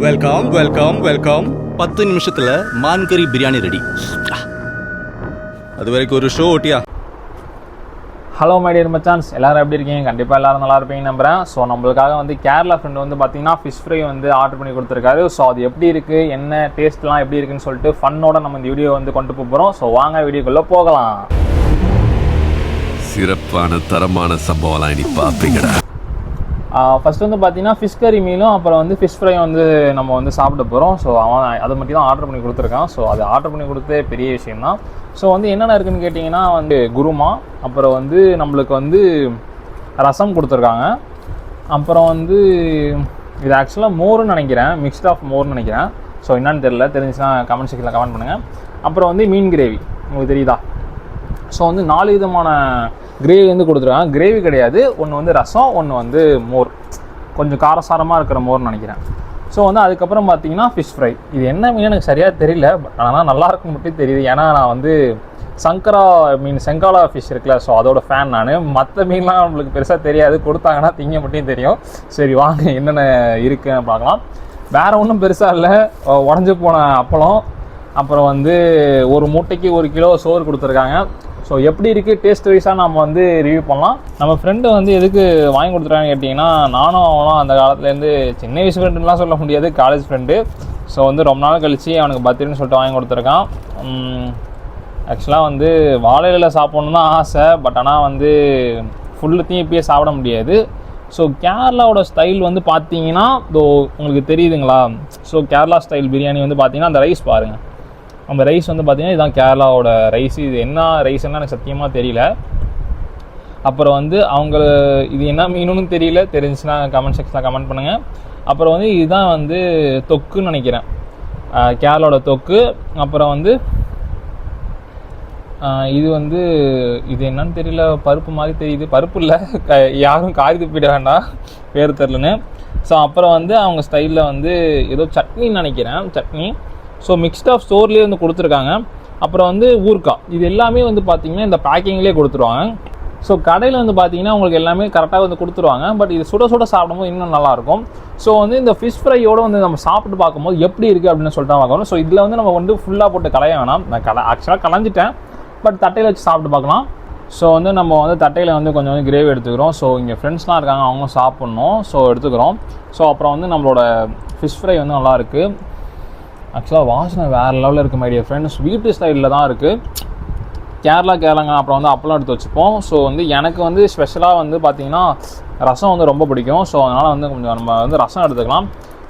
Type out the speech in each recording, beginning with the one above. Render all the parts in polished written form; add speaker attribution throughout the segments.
Speaker 1: Welcome welcome welcome.
Speaker 2: 10 நிமிஷத்துல மான் கறி பிரியாணி ரெடி.
Speaker 1: அது வரைக்கும் ஒரு ஷோ ஓட்டியா?
Speaker 3: ஹலோ மை டியர் மச்சான்ஸ், எல்லோரும் எப்படி இருக்கீங்க? கண்டிப்பாக எல்லோரும் நல்லா இருப்பீங்க நம்புகிறேன். ஸோ நம்மளுக்காக வந்து கேரளா ஃப்ரெண்ட் வந்து பார்த்தீங்கன்னா ஃபிஷ் ஃப்ரை வந்து ஆர்டர் பண்ணி கொடுத்துருக்காரு. ஸோ அது எப்படி இருக்குது, என்ன டேஸ்ட்லாம் எப்படி இருக்குன்னு சொல்லிட்டு ஃபன்னோட நம்ம இந்த வீடியோ வந்து கொண்டு போகிறோம். ஸோ வாங்க வீடியோக்குள்ளே போகலாம்.
Speaker 4: சிறப்பான தரமான சம்பவம்லாம் இனி பார்ப்பீங்கடா.
Speaker 3: ஃபஸ்ட் வந்து பார்த்தீங்கன்னா ஃபிஷ் கறி மீனும் அப்புறம் வந்து ஃபிஷ் ஃப்ரையும் வந்து நம்ம வந்து சாப்பிட போகிறோம். ஸோ அவன் அதை மட்டும் தான் ஆர்டர் பண்ணி கொடுத்துருக்கான். ஸோ அது ஆர்டர் பண்ணி கொடுத்தே பெரிய விஷயம் தான். ஸோ வந்து என்னென்ன இருக்குதுன்னு கேட்டிங்கன்னா வந்து குருமா, அப்புறம் வந்து நம்மளுக்கு வந்து ரசம் கொடுத்துருக்காங்க. அப்புறம் வந்து இது ஆக்சுவலாக மோர்னு நினைக்கிறேன், மிக்ஸ்ட் ஆஃப் மோர்னு நினைக்கிறேன். ஸோ என்னன்னு தெரியல, தெரிஞ்சுன்னா கமெண்ட் செக்ஷனில் கமெண்ட் பண்ணுங்கள். அப்புறம் வந்து மீன் கிரேவி, உங்களுக்கு தெரியுதா? ஸோ வந்து 4 விதமான கிரேவி வந்து கொடுத்துருக்காங்க. கிரேவி கிடையாது, ஒன்று வந்து ரசம், ஒன்று வந்து மோர், கொஞ்சம் காரசாரமாக இருக்கிற மோர்னு நினைக்கிறேன். ஸோ வந்து அதுக்கப்புறம் பார்த்தீங்கன்னா ஃபிஷ் ஃப்ரை. இது என்ன மீன் எனக்கு சரியாக தெரியல, பட் ஆனால் நல்லாயிருக்கும் மட்டும் தெரியுது. ஏன்னா நான் வந்து சங்கரா மீன், செங்காலா ஃபிஷ் இருக்குல்ல, ஸோ அதோட ஃபேன் நான். மற்ற மீன்லாம் நம்மளுக்கு பெருசாக தெரியாது, கொடுத்தாங்கன்னா திங்க மட்டும் தெரியும். சரி வாங்க என்னென்ன இருக்குன்னு பார்க்கலாம். வேறு ஒன்றும் பெருசாக இல்லை, உடஞ்சி போன அப்பளம், அப்புறம் வந்து ஒரு மூட்டைக்கு 1 கிலோ சோறு கொடுத்துருக்காங்க. ஸோ எப்படி இருக்குது டேஸ்ட் வைஸாக நம்ம வந்து ரிவ்யூ பண்ணலாம். நம்ம ஃப்ரெண்டு வந்து எதுக்கு வாங்கி கொடுத்துருக்காங்கன்னு கேட்டிங்கன்னா, நானும் அவனும் அந்த காலத்துலேருந்து சின்ன வயசு ஃப்ரெண்டுலாம் சொல்ல முடியாது, காலேஜ் ஃப்ரெண்டு. ஸோ வந்து ரொம்ப நாள் கழித்து அவனுக்கு பர்த்டேன்னு சொல்லிட்டு வாங்கி கொடுத்துருக்கான். ஆக்சுவலாக வந்து வாழையில சாப்பிட்ணுன்னு தான் ஆசை, பட் ஆனால் வந்து ஃபுல்லுத்தையும் இப்பயே சாப்பிட முடியாது. ஸோ கேரளாவோட ஸ்டைல் வந்து பார்த்தீங்கன்னா உங்களுக்கு தெரியுதுங்களா? ஸோ கேரளா ஸ்டைல் பிரியாணி வந்து பார்த்தீங்கன்னா அந்த ரைஸ் பாருங்கள், அந்த ரைஸ் வந்து பார்த்திங்கன்னா இதுதான் கேரளாவோட ரைஸ். இது என்ன ரைஸ்ன்னு எனக்கு சத்தியமாக தெரியல. அப்புறம் வந்து அவங்க இது என்ன மீனுன்னு தெரியல, தெரிஞ்சுன்னா கமெண்ட் செக்ஷனில் கமெண்ட் பண்ணுங்கள். அப்புறம் வந்து இதுதான் வந்து தொக்குன்னு நினைக்கிறேன், கேரளாவோட தொக்கு. அப்புறம் வந்து இது வந்து இது என்னன்னு தெரியல, பருப்பு மாதிரி தெரியுது, பருப்பு இல்லை, யாரும் காய்து போயிட வேண்டாம், பேர் தெரிலன்னு. ஸோ அப்புறம் வந்து அவங்க ஸ்டைலில் வந்து ஏதோ சட்னின்னு நினைக்கிறேன், சட்னி. ஸோ மிக்ஸ்ட் ஆஃப் ஸ்டோர்லேயே வந்து கொடுத்துருக்காங்க. அப்புறம் வந்து ஊர்க்காய், இது எல்லாமே வந்து பார்த்திங்கன்னா இந்த பேக்கிங்லேயே கொடுத்துருவாங்க. ஸோ கடையில் வந்து பார்த்திங்கன்னா உங்களுக்கு எல்லாமே கரெக்டாக வந்து கொடுத்துருவாங்க. பட் இது சுட சுட சாப்பிடும்போது இன்னும் நல்லாயிருக்கும். ஸோ வந்து இந்த ஃபிஷ் ஃப்ரையோடு வந்து நம்ம சாப்பிட்டு பார்க்கும்போது எப்படி இருக்குது அப்படின்னு சொல்லிட்டு தான் பார்க்கணும். ஸோ இதில் வந்து நம்ம வந்து ஃபுல்லாக போட்டு கலைய வேணாம், நான் ஆக்சுவலாக கலைஞ்சிட்டேன், பட் தட்டையில் வச்சு சாப்பிட்டு பார்க்கலாம். ஸோ வந்து நம்ம வந்து தட்டையில் வந்து கொஞ்சம் வந்து கிரேவி எடுத்துக்கிறோம். ஸோ இங்கே ஃப்ரெண்ட்ஸ்லாம் இருக்காங்க, அவங்களும் சாப்பிட்ணும், ஸோ எடுத்துக்கிறோம். ஸோ அப்புறம் வந்து நம்மளோட ஃபிஷ் ஃப்ரை வந்து நல்லாயிருக்கு. ஆக்சுவலாக வாசனை வேறு லெவலில் இருக்குது மை டியர் ஃப்ரெண்ட்ஸ். வீட்டு ஸ்டைலில் தான் இருக்குது, கேரளாங்க. அப்புறம் வந்து அப்பளம் எடுத்து வச்சுப்போம். ஸோ வந்து எனக்கு வந்து ஸ்பெஷலாக வந்து பார்த்திங்கன்னா ரசம் வந்து ரொம்ப பிடிக்கும். ஸோ அதனால் வந்து கொஞ்சம் நம்ம வந்து ரசம் எடுத்துக்கலாம்.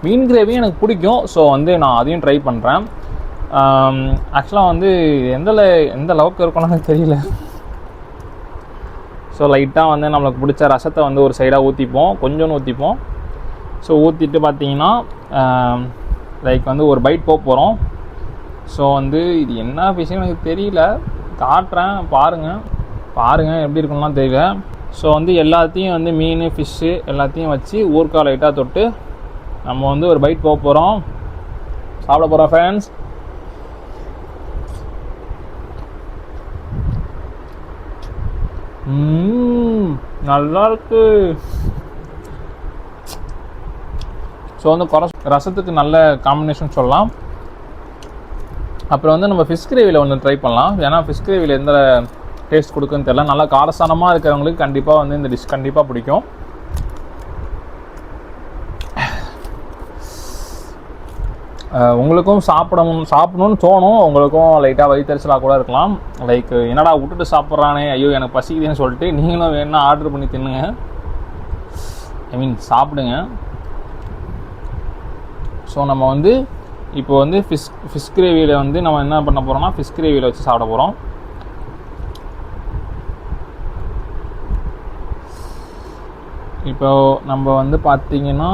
Speaker 3: மீன் கிரேவியும் எனக்கு பிடிக்கும். ஸோ வந்து நான் அதையும் ட்ரை பண்ணுறேன். ஆக்சுவலாக வந்து எந்த அளவுக்கு இருக்கும்னு எனக்கு தெரியல. ஸோ லைட்டாக வந்து நம்மளுக்கு பிடிச்ச ரசத்தை வந்து ஒரு சைடாக ஊற்றிப்போம், கொஞ்சோன்னு ஊற்றிப்போம். ஸோ ஊற்றிட்டு பார்த்திங்கன்னா லைக் வந்து ஒரு பைட் போகிறோம். ஸோ வந்து இது என்ன விஷயம் எனக்கு தெரியல, காட்டுறேன் பாருங்கள் எப்படி இருக்குன்னா தெரியல. ஸோ வந்து எல்லாத்தையும் வந்து மீன், ஃபிஷ்ஷு எல்லாத்தையும் வச்சு ஊறுகாய் லைட்டாக தொட்டு நம்ம வந்து ஒரு பைட் போகிறோம், சாப்பிட போகிறோம் ஃப்ரெண்ட்ஸ். நல்லா இருக்கு. ஸோ வந்து ரசத்துக்கு நல்ல காம்பினேஷன் சொல்லலாம். அப்புறம் வந்து நம்ம ஃபிஷ் கிரேவியில் ஒன்று ட்ரை பண்ணலாம். ஏன்னா ஃபிஷ் கிரேவியில் எந்த டேஸ்ட் கொடுக்குன்னு தெரியல. நல்லா காரசாரமாக இருக்கிறவங்களுக்கு கண்டிப்பாக வந்து இந்த டிஷ் கண்டிப்பாக பிடிக்கும். உங்களுக்கும் சாப்பிடணும்னு தோணும், உங்களுக்கும் லைட்டாக வயிற்றுச்சலாக கூட இருக்கலாம். லைக் என்னடா விட்டுட்டு சாப்பிட்றானே, ஐயோ எனக்கு பசிக்குதுன்னு சொல்லிட்டு நீங்களும் வேணுன்னா ஆர்டர் பண்ணி தின்னுங்க, சாப்பிடுங்க. ஸோ நம்ம வந்து இப்போ வந்து ஃபிஷ் கிரேவியில் வந்து நம்ம என்ன பண்ண போகிறோம்னா ஃபிஷ் கிரேவியில் வச்சு சாப்பிட போகிறோம். இப்போ நம்ம வந்து பார்த்திங்கன்னா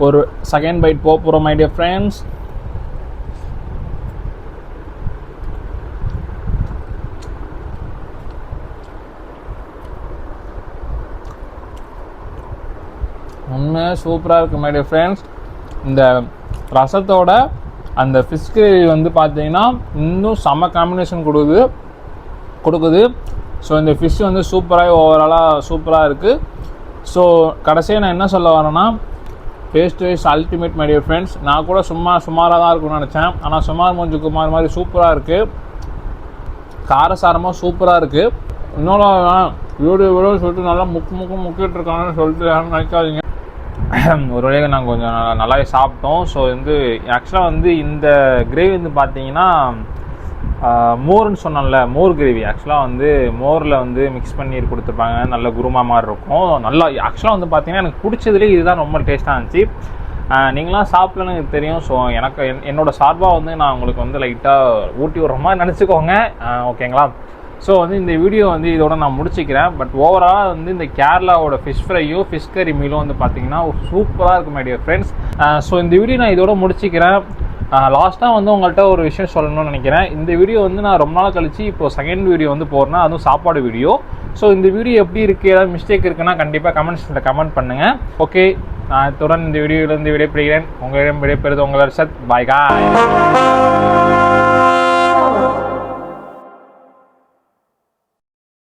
Speaker 3: ஒரு செகண்ட் பைட் போகிறோம் மை டியர் ஃப்ரெண்ட்ஸ். உண்மையாக சூப்பராக இருக்குது மை டியர் ஃப்ரெண்ட்ஸ். இந்த ரசத்தோட அந்த ஃபிஷ் கிரேவி வந்து பார்த்தீங்கன்னா இன்னும் செம்ம காம்பினேஷன் கொடுக்குது. ஸோ இந்த ஃபிஷ் வந்து சூப்பராக ஓவராலாக சூப்பராக இருக்குது. ஸோ கடைசியாக நான் என்ன சொல்ல வரேன்னா, taste wise ultimate my dear friends. நான் கூட சுமாராக தான் இருக்கும்னு நினச்சேன். ஆனால் சுமார் மஞ்சு குமார் மாதிரி சூப்பராக இருக்குது. காரசாரமாக சூப்பராக இருக்குது. இன்னொரு வீடியோ சொல்லிட்டு நல்லா முக்கிட்டு இருக்காங்கன்னு சொல்லிட்டு யாரும் நினைக்காதீங்க. ஒரு வழியாக நாங்கள் கொஞ்சம் நல்லாவே சாப்பிட்டோம். ஸோ வந்து ஆக்சுவலாக வந்து இந்த கிரேவி வந்து பார்த்தீங்கன்னா மோர்னு சொன்னோம்ல, மோர் கிரேவி. ஆக்சுவலாக வந்து மோரில் வந்து மிக்ஸ் பண்ணி கொடுத்துருப்பாங்க. நல்ல குருமா மாதிரி இருக்கும். நல்லா ஆக்சுவலாக வந்து பார்த்தீங்கன்னா எனக்கு பிடிச்சதுலேயே இதுதான் ரொம்ப டேஸ்ட்டாக இருந்துச்சு. நீங்களாம் சாப்பிட்லன்னு எனக்கு தெரியும். ஸோ எனக்கு என்னோட சார்பாக வந்து நான் உங்களுக்கு வந்து லைட்டாக ஊட்டி விடுற மாதிரி நினச்சிக்கோங்க, ஓகேங்களா? ஸோ வந்து இந்த வீடியோ வந்து இதோட நான் முடிச்சிக்கிறேன். பட் ஓவராலாக வந்து இந்த கேரளாவோட ஃபிஷ் ஃப்ரையோ ஃபிஷ் கறி மீலும் வந்து பார்த்தீங்கன்னா சூப்பராக இருக்கும் மை டியர் ஃப்ரெண்ட்ஸ். ஸோ இந்த வீடியோ நான் இதோட முடிச்சிக்கிறேன். லாஸ்ட்டாக வந்து உங்கள்கிட்ட ஒரு விஷயம் சொல்லணும்னு நினைக்கிறேன். இந்த வீடியோ வந்து நான் ரொம்ப நாள் கழிச்சு இப்போ செகண்ட் வீடியோ வந்து போடுறேன், அதுவும் சாப்பாடு வீடியோ. ஸோ இந்த வீடியோ எப்படி இருக்குது, ஏதாவது மிஸ்டேக் இருக்குன்னா கண்டிப்பாக கமெண்ட்ஸில் கமெண்ட் பண்ணுங்கள். ஓகே, நான் இத்துடன் இந்த வீடியோவிலேருந்து விடைபெறுகிறேன். உங்களிடம் விடைபெறுது உங்கள் ஹர்ஷத். பாய் காய்.